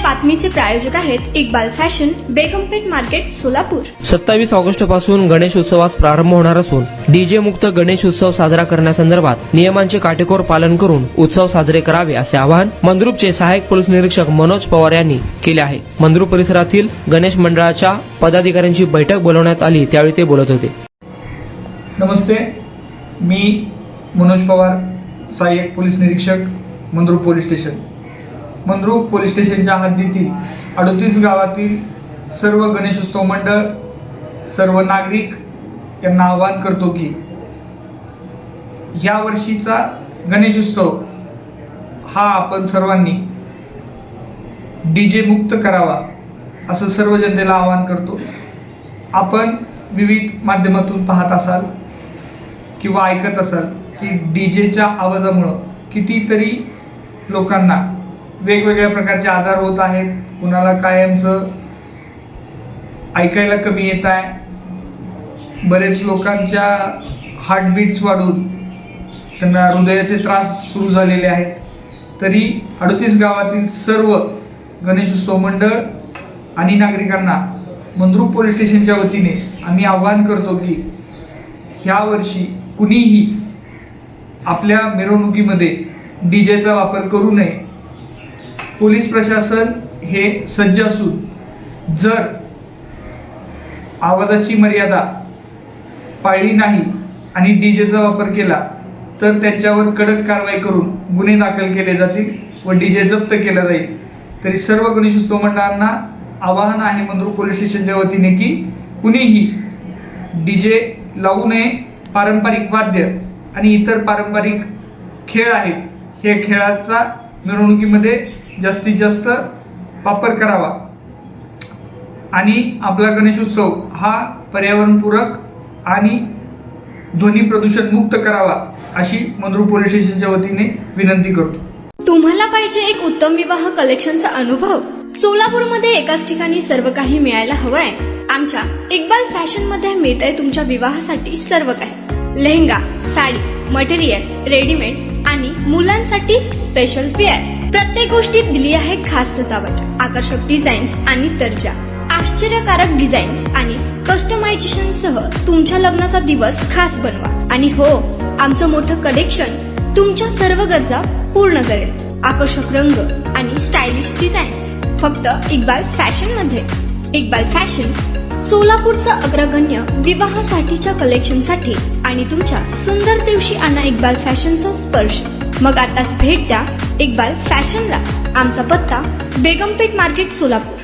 बातमीचे प्रायोजक आहेत Iqbal fashion, Begumpeth market, Solapur. 27 August पासून गणेश उत्सवास प्रारंभ होणार असून डीजे मुक्त गणेश उत्सव साजरा करण्यासंदर्भात नियमांचे काटेकोर पालन करून उत्सव साजरे करावे असे आवाहन मंद्रुपचे सहाय्यक पोलीस निरीक्षक मनोज पवार यांनी केले आहे। मंद्रुप परिसरातील गणेश मंडळाच्या पदाधिकाऱ्यांची बैठक बोलवण्यात आली, त्यावेळी ते बोलत होते। नमस्ते, मी मनोज पवार, सहाय्यक पोलीस निरीक्षक, Mandrup police station. Mandrup police स्टेशनच्या हद्दीतील 38 गावातील सर्व गणेशोत्सव मंडळ, सर्व नागरिक यांना आवाहन करतो की या वर्षीचा गणेशोत्सव हा आपण सर्वांनी डीजे मुक्त करावा असं सर्व जनतेला आवाहन करतो। आपण विविध माध्यमातून पाहत असाल किंवा ऐकत असाल की डीजेच्या आवाजामुळं कितीतरी लोकांना वेगवेगळ्या प्रकारचे आजार होत आहेत। कुणाला कायमचं ऐकायला कमी येत आहे, बरेच लोकांच्या हार्टबीट्स वाढून त्यांना हृदयाचे त्रास सुरू झालेले आहेत। तरी 38 गावातील सर्व गणेशोत्सव मंडळ आणि नागरिकांना मंद्रुप पोलीस स्टेशनच्या वतीने आम्ही आवाहन करतो की ह्या वर्षी कुणीही आपल्या मिरवणुकीमध्ये डीजेचा वापर करू नये। पोलीस प्रशासन हे सज्ज असून जर आवाजाची मर्यादा पाळली नाही आणि डीजेचा वापर केला तर त्यांच्यावर कडक कारवाई करून गुन्हे दाखल केले जातील व डीजे जप्त केला जाईल। तरी सर्व गणेशोत्सव मंडळांना आवाहन आहे मंद्रुप पोलीस स्टेशनच्या वतीने की कुणीही डीजे लावू नये। पारंपरिक वाद्य आणि इतर पारंपरिक खेळ आहेत, हे खेळाचा मिरवणुकीमध्ये जास्तीत जास्त वापर करावा आणि आपला गणेशोत्सव हा पर्यावरणपूरक आणि ध्वनी प्रदूषण मुक्त करावा अशी मंद्रुप पोलीस स्टेशनच्या वतीने विनंती करतो। तुम्हाला पाहिजे एक उत्तम विवाह कलेक्शनचा अनुभव? सोलापूरमध्ये एकाच ठिकाणी सर्व काही मिळायला हवंय? आमच्या इक्बाल फॅशन मध्ये मिळतंय तुमच्या विवाहासाठी सर्व काही। लेहंगा, साडी, मटेरियल, रेडीमेड आणि मुलांसाठी स्पेशल वेअर। प्रत्येक गोष्टीत दिली आहे खास सजावट, आकर्षक डिझाईन्स आणि दर्जा, आश्चर्यकारक डिझाईन्स आणि कस्टमायझेशन सह तुमच्या लग्नाचा दिवस खास बनवा। आणि हो, आमचं मोठं कलेक्शन तुमच्या सर्व गरजा पूर्ण करेल। आकर्षक रंग आणि स्टायलिश डिझाईन्स फक्त इक्बाल फॅशन मध्ये। इक्बाल फॅशन सोलापूरचं अग्रगण्य विवाहासाठीच्या कलेक्शनसाठी आणि तुमच्या सुंदर दिवशी आणा इक्बाल फॅशनचा स्पर्श। मग आताच भेट द्या इक्बाल फॅशनला। आमचा पत्ता बेगमपेठ मार्केट, सोलापूर।